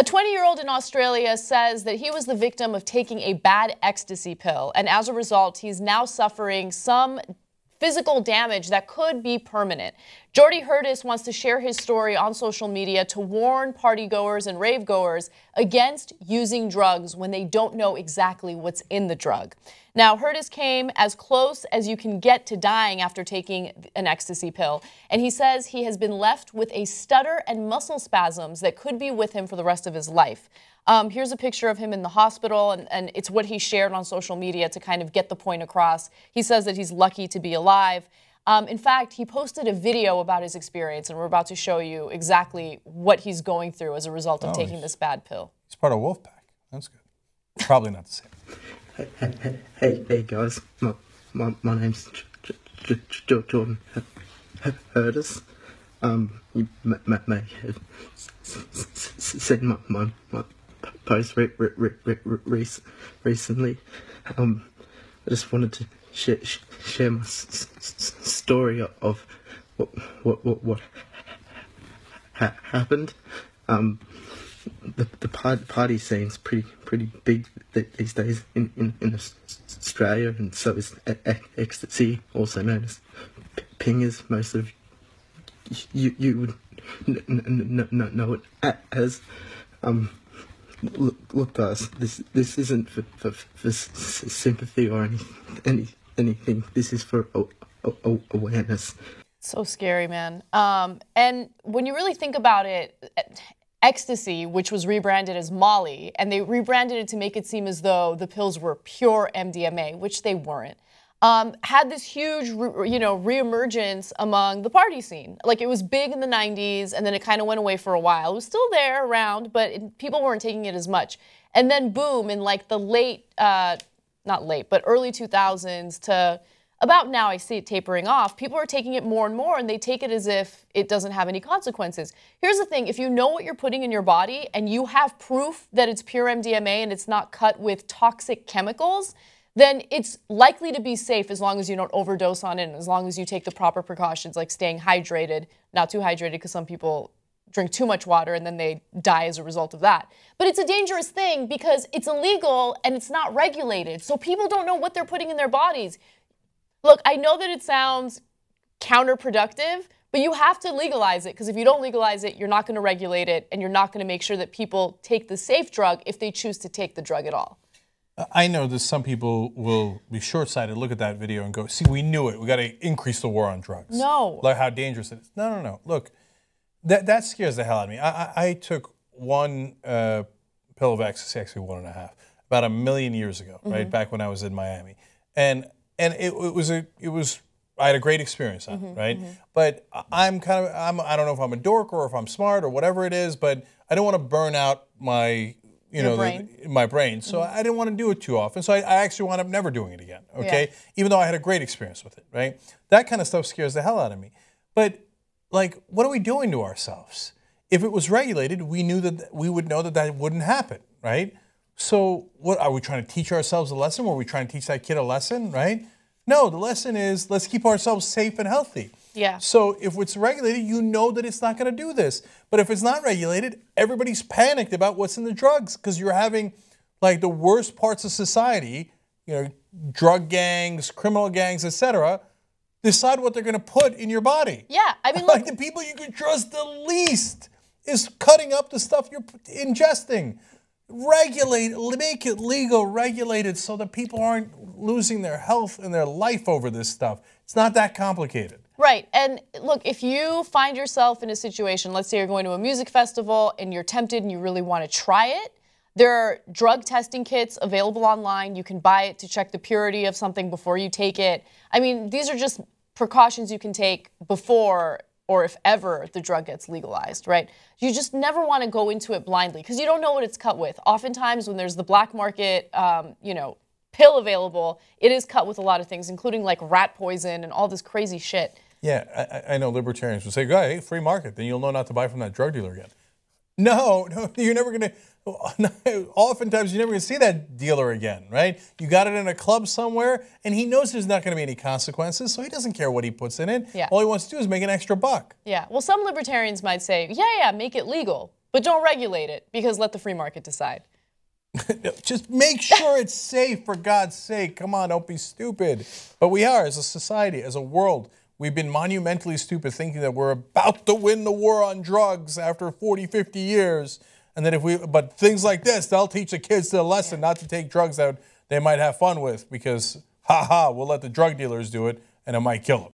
A 20-year-old in Australia says that he was the victim of taking a bad ecstasy pill, and as a result, he's now suffering some physical damage that could be permanent. Jordy Hurdes wants to share his story on social media to warn partygoers and ravegoers against using drugs when they don't know exactly what's in the drug. Now, Hurdes came as close as you can get to dying after taking an ecstasy pill, and he says he has been left with a stutter and muscle spasms that could be with him for the rest of his life. Here's a picture of him in the hospital, and it's what he shared on social media to kind of get the point across. He says that he's lucky to be alive. In fact, he posted a video about his experience, and we're about to show you exactly what he's going through as a result of taking this bad pill. He's part of Wolfpack. That's good. Probably not the same. Hey guys, my name's Jordan Hurdes. You may have seen my post recently. I just wanted to share my story of what happened. The party scene's pretty big these days in Australia, and so is Ecstasy, also known as pingers. Most of you would know it as. Look, guys, this isn't for sympathy or anything. This is for awareness. So scary, man. And when you really think about it, Ecstasy, which was rebranded as Molly, and they rebranded it to make it seem as though the pills were pure MDMA, which they weren't, had this huge, reemergence among the party scene. Like, it was big in the 90s, and then it kind of went away for a while. It was still there around, but people weren't taking it as much. And then boom, in like the early 2000s to about now, I see it tapering off. People are taking it more and more, and they take it as if it doesn't have any consequences. Here's the thing. If you know what you're putting in your body and you have proof that it's pure MDMA and it's not cut with toxic chemicals, then it's likely to be safe as long as you don't overdose on it and as long as you take the proper precautions like staying hydrated, not too hydrated because some people drink too much water and then they die as a result of that. But it's a dangerous thing because it's illegal and it's not regulated. So people don't know what they're putting in their bodies. Look, I know that it sounds counterproductive, but you have to legalize it because if you don't legalize it, you're not going to regulate it and you're not going to make sure that people take the safe drug if they choose to take the drug at all. I know that some people will be short-sighted, look at that video and go, see, we knew it. We got to increase the war on drugs. No. Like how dangerous it is. No. Look, that scares the hell out of me. I took one pill of ecstasy, actually 1.5, about 1 million years ago, right, back when I was in Miami. And it was I had a great experience on it, right? But I don't know if I'm a dork or if I'm smart or whatever it is, but I don't want to burn out my my brain. So I didn't want to do it too often. So I actually wound up never doing it again, okay? Yeah. Even though I had a great experience with it, right? That kind of stuff scares the hell out of me. But, like, what are we doing to ourselves? If it was regulated, we would know that wouldn't happen, right? So what, are we trying to teach ourselves a lesson? Were we trying to teach that kid a lesson, right? No, the lesson is let's keep ourselves safe and healthy. Yeah. So if it's regulated, you know that it's not going to do this. But if it's not regulated, everybody's panicked about what's in the drugs because you're having like the worst parts of society, drug gangs, criminal gangs, etc., decide what they're going to put in your body. Yeah, I mean, like the people you can trust the least is cutting up the stuff you're ingesting. Regulate, make it legal, regulated so that people aren't losing their health and their life over this stuff. It's not that complicated. Right. And look, if you find yourself in a situation, let's say you're going to a music festival and you're tempted and you really want to try it, there are drug testing kits available online. You can buy it to check the purity of something before you take it. I mean, these are just precautions you can take before or if ever the drug gets legalized, right? You just never want to go into it blindly because you don't know what it's cut with. Oftentimes when there's the black market, pill available, it is cut with a lot of things, including like rat poison and all this crazy shit. Yeah, I know libertarians would say, hey, free market, then you'll know not to buy from that drug dealer again. No, you're never going to, oftentimes you're never going to see that dealer again, right? You got it in a club somewhere, and he knows there's not going to be any consequences, so he doesn't care what he puts in it. Yeah. All he wants to do is make an extra buck. Yeah, well, some libertarians might say, yeah, make it legal. But don't regulate it, because let the free market decide. Just make sure it's safe, for God's sake. Come on, don't be stupid. But we are, as a society, as a world. We've been monumentally stupid thinking that we're about to win the war on drugs after 40, 50 years. And that but things like this, they'll teach the kids the lesson not to take drugs that they might have fun with, because, we'll let the drug dealers do it and it might kill them.